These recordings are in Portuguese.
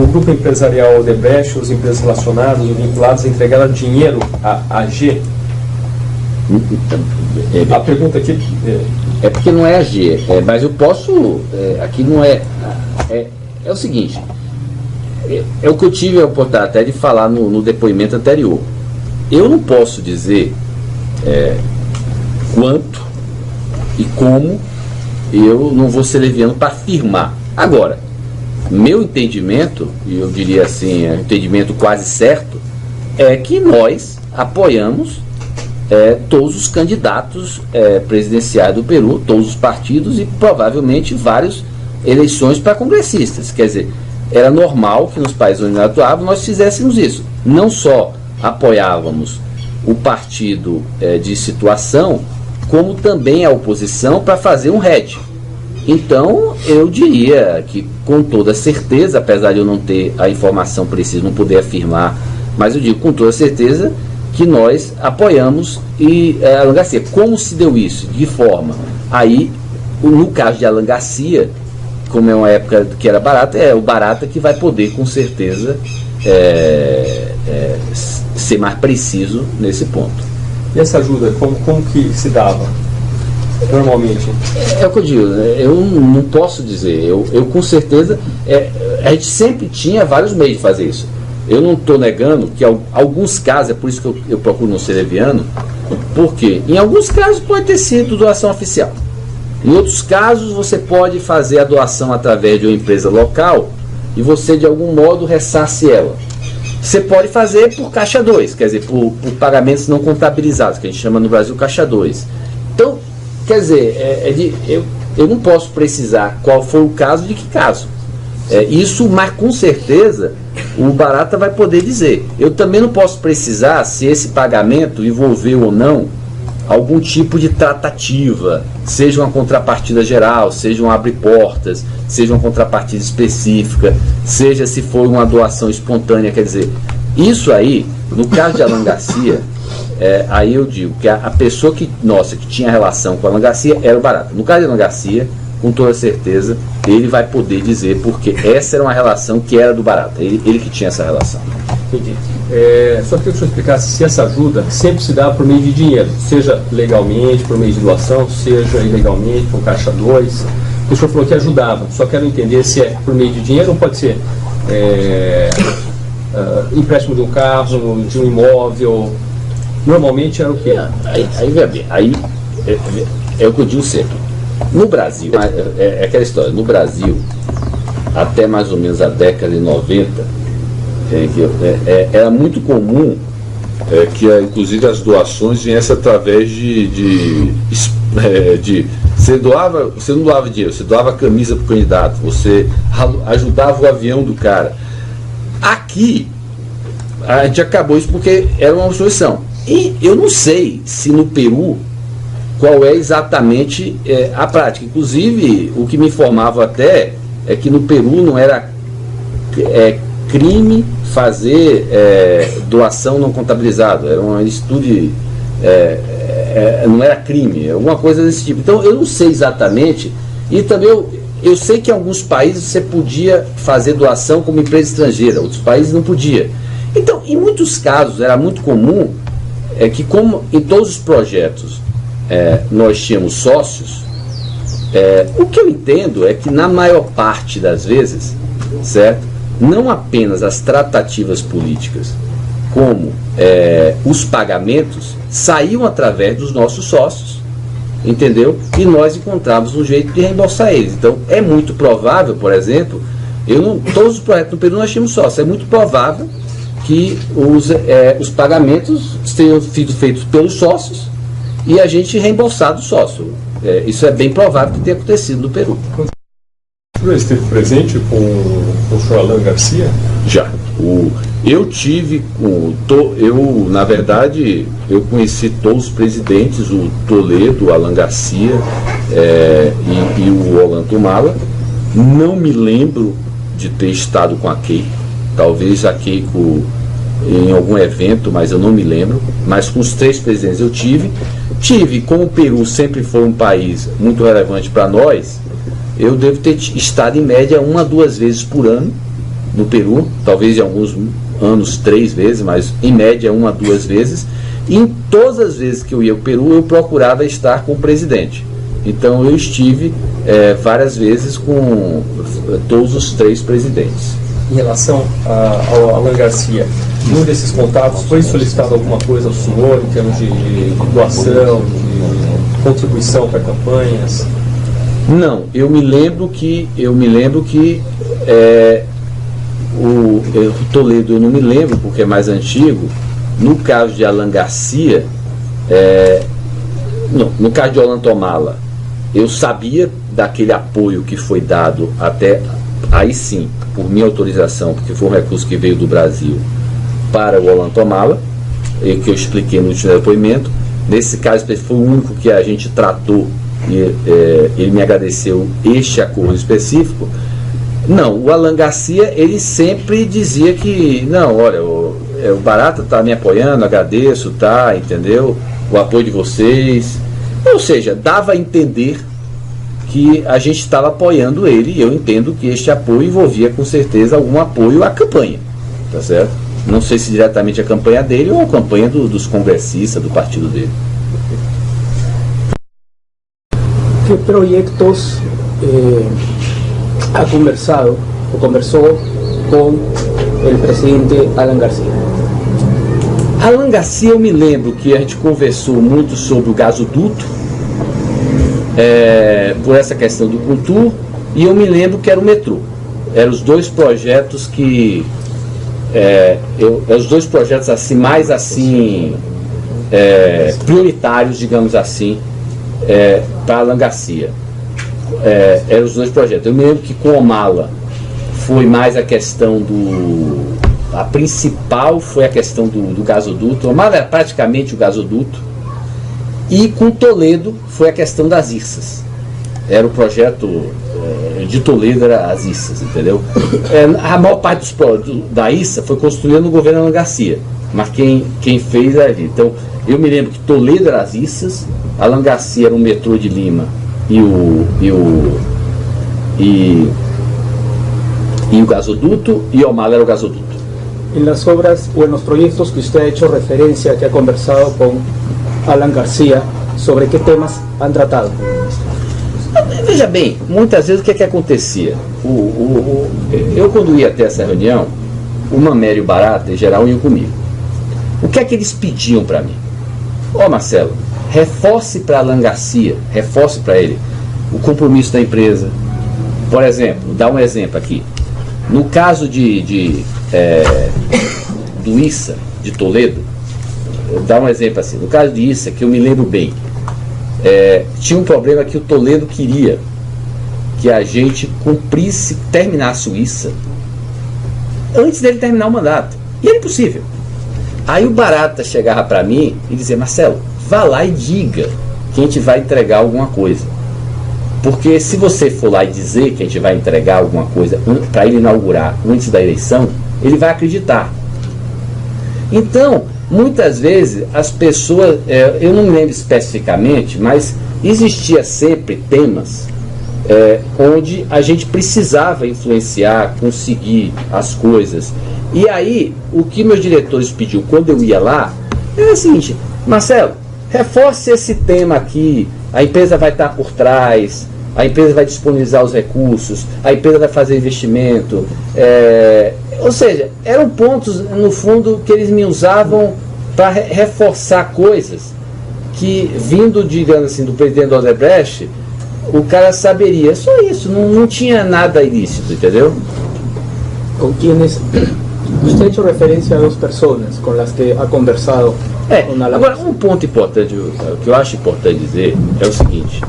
o grupo empresarial Odebrecht, as empresas relacionadas ou vinculadas entregaram dinheiro à AG? A pergunta aqui é porque não é AG, mas eu posso, aqui não é o seguinte, é o que eu tive a oportunidade até de falar no depoimento anterior. Eu não posso dizer quanto e como, eu não vou ser leviano para afirmar. Agora, meu entendimento, e eu diria assim, um entendimento quase certo, é que nós apoiamos todos os candidatos presidenciais do Peru, todos os partidos e provavelmente várias eleições para congressistas. Quer dizer, era normal que nos países onde nós atuávamos nós fizéssemos isso. Não só apoiávamos o partido de situação, como também a oposição para fazer um head. Então, eu diria que com toda certeza, apesar de eu não ter a informação precisa, não poder afirmar, mas eu digo com toda certeza que nós apoiamos Alan Garcia. Como se deu isso? De que forma? Aí, no caso de Alan Garcia, como é uma época que era barata, é o Barata que vai poder, com certeza, ser mais preciso nesse ponto. E essa ajuda, como que se dava normalmente? É o que eu digo, eu não posso dizer, eu com certeza, a gente sempre tinha vários meios de fazer isso. Eu não estou negando que alguns casos, é por isso que eu procuro não ser leviano, porque em alguns casos pode ter sido doação oficial. Em outros casos você pode fazer a doação através de uma empresa local e você de algum modo ressarce ela. Você pode fazer por caixa 2, quer dizer, por pagamentos não contabilizados, que a gente chama no Brasil caixa 2. Então, quer dizer, eu não posso precisar qual foi o caso de que caso. Isso, mas com certeza o Barata vai poder dizer. Eu também não posso precisar se esse pagamento envolveu ou não algum tipo de tratativa, seja uma contrapartida geral, seja um abre-portas, seja uma contrapartida específica, seja se for uma doação espontânea. Quer dizer, isso aí, no caso de Alan Garcia, aí eu digo que a pessoa que tinha relação com Alan Garcia era o Barata. No caso de Alan Garcia, com toda certeza, ele vai poder dizer, porque essa era uma relação que era do Barata, ele que tinha essa relação. Entendi. Só queria que o senhor explicasse se essa ajuda sempre se dá por meio de dinheiro, seja legalmente, por meio de doação, seja ilegalmente, com caixa 2. O senhor falou que ajudava, só quero entender se é por meio de dinheiro ou pode ser empréstimo de um carro, de um imóvel. Normalmente era o quê? Aí veja bem, é o que eu digo sempre. No Brasil, é aquela história, no Brasil, até mais ou menos a década de 90, era muito comum que inclusive as doações viessem através você não doava dinheiro, você doava camisa para o candidato, você ajudava o avião do cara. Aqui a gente acabou isso porque era uma solução. E eu não sei se no Peru qual é exatamente a prática. Inclusive, o que me informava até é que no Peru não era crime fazer doação não contabilizada, era um estudo, não era crime, alguma coisa desse tipo. Então eu não sei exatamente, e também eu sei que em alguns países você podia fazer doação como empresa estrangeira, outros países não podia. Então, em muitos casos era muito comum que, como em todos os projetos nós tínhamos sócios, o que eu entendo é que na maior parte das vezes, certo? Não apenas as tratativas políticas, como os pagamentos saíam através dos nossos sócios, entendeu? E nós encontrávamos um jeito de reembolsar eles. Então é muito provável, por exemplo, todos os projetos no Peru nós tínhamos sócios, é muito provável que os pagamentos tenham sido feitos pelos sócios e a gente reembolsado o sócio. Isso é bem provável que tenha acontecido no Peru. O senhor esteve presente com o senhor Alan Garcia? Já. Eu tive na verdade, eu conheci todos os presidentes, o Toledo, o Alan Garcia e o Ollanta Humala. Não me lembro de ter estado com a Keiko, talvez a Keiko em algum evento, mas eu não me lembro. Mas com os 3 presidentes eu tive, como o Peru sempre foi um país muito relevante para nós, eu devo ter estado em média 1 a 2 vezes por ano, no Peru, talvez em alguns anos 3 vezes, mas em média 1 a 2 vezes, e em todas as vezes que eu ia ao Peru eu procurava estar com o presidente. Então eu estive várias vezes com todos os 3 presidentes. Em relação ao Alan Garcia, em um desses contatos foi solicitado alguma coisa ao senhor em termos de doação, de contribuição para campanhas? Não, eu me lembro que o Toledo eu não me lembro porque é mais antigo. No caso de Alan Garcia, no caso de Ollantaytamala, eu sabia daquele apoio que foi dado até aí sim, por minha autorização, porque foi um recurso que veio do Brasil para o Ollantaytamala, e que eu expliquei no último depoimento. Nesse caso foi o único que a gente tratou e ele me agradeceu este acordo específico. Não, o Alan Garcia, ele sempre dizia que, não, olha, o Barata está me apoiando, agradeço, tá, entendeu? O apoio de vocês. Ou seja, dava a entender que a gente estava apoiando ele, e eu entendo que este apoio envolvia com certeza algum apoio à campanha, tá certo? Não sei se diretamente a campanha dele ou a campanha dos congressistas, do partido dele. Que proyectos ha conversado o conversou com o presidente Alan Garcia? Alan Garcia, eu me lembro que a gente conversou muito sobre o gasoduto, por essa questão do Contur, e eu me lembro que era o metrô. Eram os 2 projetos que os 2 projetos assim, mais assim prioritários, digamos assim, para Alan Garcia. Eram os 2 projetos. Eu me lembro que com o Mala foi mais a questão a principal foi a questão do gasoduto. O Mala era praticamente o gasoduto, e com Toledo foi a questão das IRSAs. Era o projeto de Toledo, era as IRSAs, entendeu? A maior parte da IRSA foi construída no governo Alan Garcia, mas quem fez era ali. Então eu me lembro que Toledo era as IRSAs, Alan Garcia era o metrô de Lima e o gasoduto, e Omala era o gasoduto. En las obras o en los proyectos que usted ha hecho referencia, que ha conversado con Alan Garcia, ¿sobre qué temas han tratado? Veja bem, muitas vezes o que acontecia? Eu quando ia até essa reunião, o Mamere e o Barata em geral iam comigo. O que é que eles pediam para mim? Marcelo, reforce para Alan Garcia, reforce para ele o compromisso da empresa. Por exemplo, dá um exemplo aqui. No caso do ISSA de Toledo, dá um exemplo assim. No caso de ISSA, que eu me lembro bem, tinha um problema que o Toledo queria que a gente terminasse o ISSA antes dele terminar o mandato. E era impossível. Aí o Barata chegava para mim e dizia: Marcelo, vá lá e diga que a gente vai entregar alguma coisa. Porque se você for lá e dizer que a gente vai entregar alguma coisa para ele inaugurar antes da eleição, ele vai acreditar. Então, muitas vezes as pessoas, eu não me lembro especificamente, mas existia sempre temas onde a gente precisava influenciar, conseguir as coisas. E aí, o que meus diretores pediu quando eu ia lá, era o seguinte: Marcelo, reforce esse tema aqui, a empresa vai estar por trás, a empresa vai disponibilizar os recursos, a empresa vai fazer investimento. Ou seja, eram pontos, no fundo, que eles me usavam para reforçar coisas que, vindo, digamos assim, do presidente do Odebrecht, o cara saberia. Só isso, não tinha nada ilícito, entendeu? ¿Con quiénes? Usted ha hecho referencia a 2 personas con las que ha conversado con Alan. Agora, um ponto importante, o que eu acho importante dizer é o seguinte: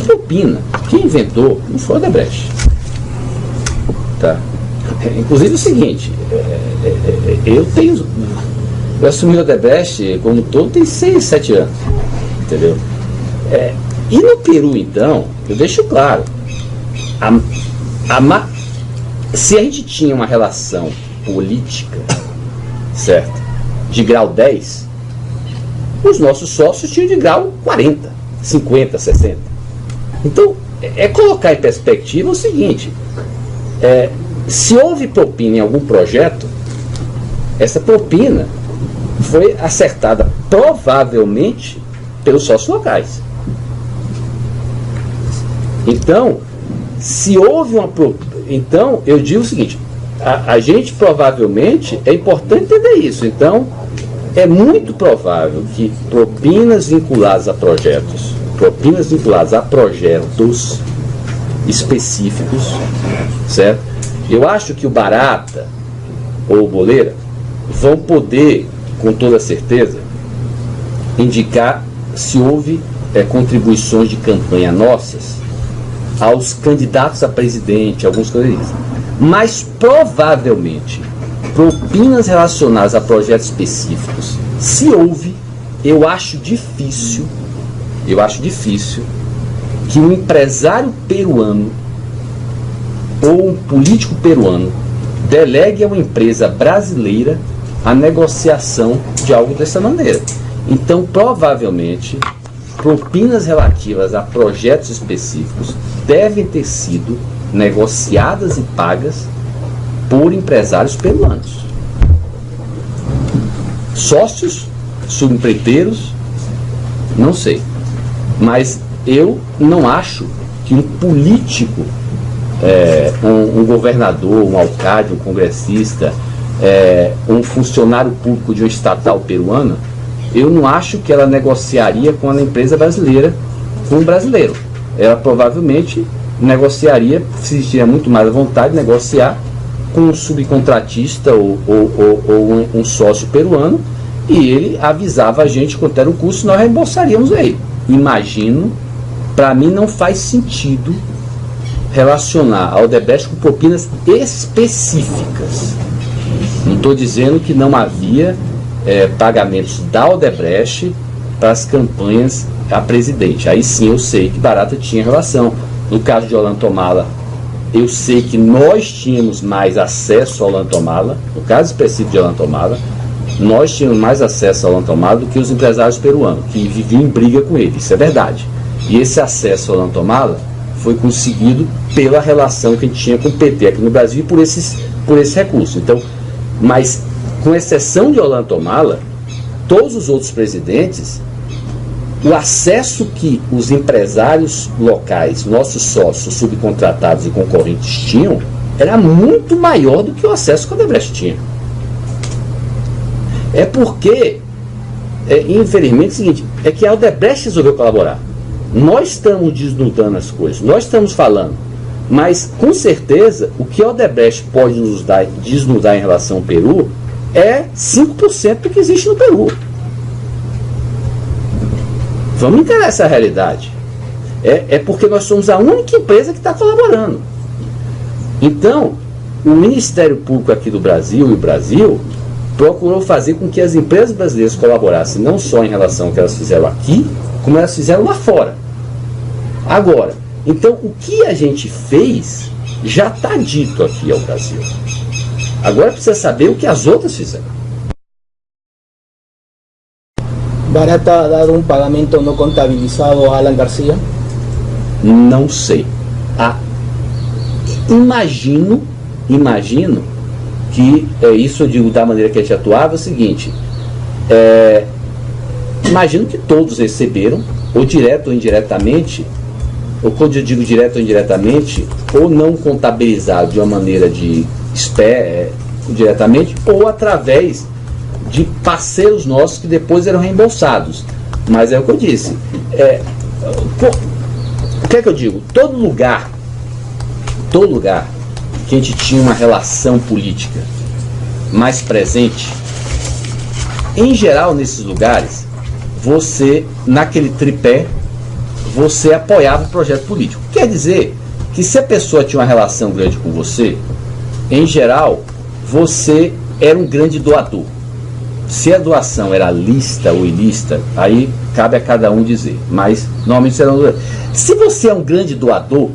propina, quem inventou não foi o Odebrecht. Tá? Inclusive o seguinte, eu assumi o Odebrecht como todo tem 6, 7 anos, entendeu? E no Peru, então, eu deixo claro, se a gente tinha uma relação política, certo, de grau 10, os nossos sócios tinham de grau 40, 50, 60. Então, é colocar em perspectiva o seguinte: se houve propina em algum projeto, essa propina foi acertada provavelmente pelos sócios locais. Então, se houve então, eu digo o seguinte: a gente provavelmente, é importante entender isso. Então, é muito provável que propinas vinculadas a projetos específicos, certo? Eu acho que o Barata ou o Boleira vão poder, com toda certeza, indicar se houve contribuições de campanha nossas aos candidatos a presidente, alguns candidatos. Mas provavelmente propinas relacionadas a projetos específicos, se houve, eu acho difícil que um empresário peruano ou um político peruano delegue a uma empresa brasileira a negociação de algo dessa maneira. Então, provavelmente, propinas relativas a projetos específicos devem ter sido negociadas e pagas por empresários peruanos. Sócios, subempreiteiros, não sei. Mas eu não acho que um político, um governador, um alcalde, um congressista, um funcionário público de uma estatal peruana, eu não acho que ela negociaria com a empresa brasileira, com o brasileiro. Ela provavelmente negociaria, se existiria muito mais a vontade de negociar com um subcontratista ou um sócio peruano, e ele avisava a gente quanto era o custo, nós reembolsaríamos ele. Imagino, para mim não faz sentido relacionar a Odebrecht com propinas específicas. Não estou dizendo que não havia pagamentos da Odebrecht para as campanhas a presidente. Aí sim eu sei que Barata tinha relação. No caso de Ollantaytamala, eu sei que nós tínhamos mais acesso ao Ollantaytamala. No caso específico de Ollantaytamala, nós tínhamos mais acesso ao Ollantaytamala do que os empresários peruanos, que viviam em briga com ele. Isso é verdade. E esse acesso ao Ollantaytamala foi conseguido pela relação que a gente tinha com o PT aqui no Brasil e por esse recurso. Então, mas com exceção de Ollantaytamala, todos os outros presidentes, o acesso que os empresários locais, nossos sócios, subcontratados e concorrentes tinham, era muito maior do que o acesso que a Odebrecht tinha. É porque, infelizmente, é o seguinte, é que a Odebrecht resolveu colaborar. Nós estamos desnudando as coisas, nós estamos falando, mas com certeza o que a Odebrecht pode nos desnudar em relação ao Peru é 5% do que existe no Peru. Vamos encarar essa realidade. É porque nós somos a única empresa que está colaborando. Então, o Ministério Público aqui do Brasil e o Brasil procurou fazer com que as empresas brasileiras colaborassem não só em relação ao que elas fizeram aqui, como elas fizeram lá fora. Agora, então o que a gente fez já está dito aqui ao Brasil. Agora precisa saber o que as outras fizeram. ¿Barata ha dado un pagamento no contabilizado a Alan García? Não sei. Imagino que isso eu digo da maneira que a gente atuava é o seguinte. Imagino que todos receberam, ou direto ou indiretamente, ou quando eu digo direto ou indiretamente, ou não contabilizado de uma maneira diretamente, ou através de parceiros nossos que depois eram reembolsados. Mas é o que eu disse. O que é que eu digo? Todo lugar que a gente tinha uma relação política mais presente, em geral nesses lugares, você, naquele tripé, você apoiava o projeto político. Quer dizer que se a pessoa tinha uma relação grande com você, em geral, você era um grande doador. Se a doação era lícita ou ilícita, aí cabe a cada um dizer. Mas, normalmente, será um doador. Se você é um grande doador,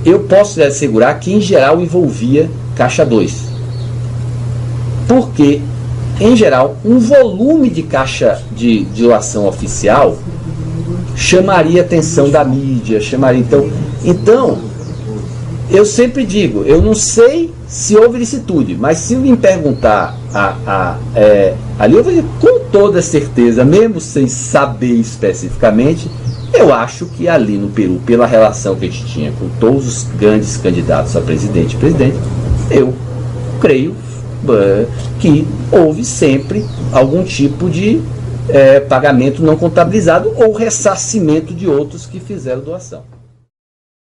eu posso lhe assegurar que, em geral, envolvia Caixa 2. Porque, em geral, um volume de caixa de doação oficial chamaria a atenção da mídia, chamaria. Então, eu sempre digo, eu não sei se houve licitude, mas se me perguntar ali, eu vou dizer com toda certeza, mesmo sem saber especificamente, eu acho que ali no Peru, pela relação que a gente tinha com todos os grandes candidatos a presidente, eu creio que houve sempre algum tipo de pagamento não contabilizado ou ressarcimento de outros que fizeram doação.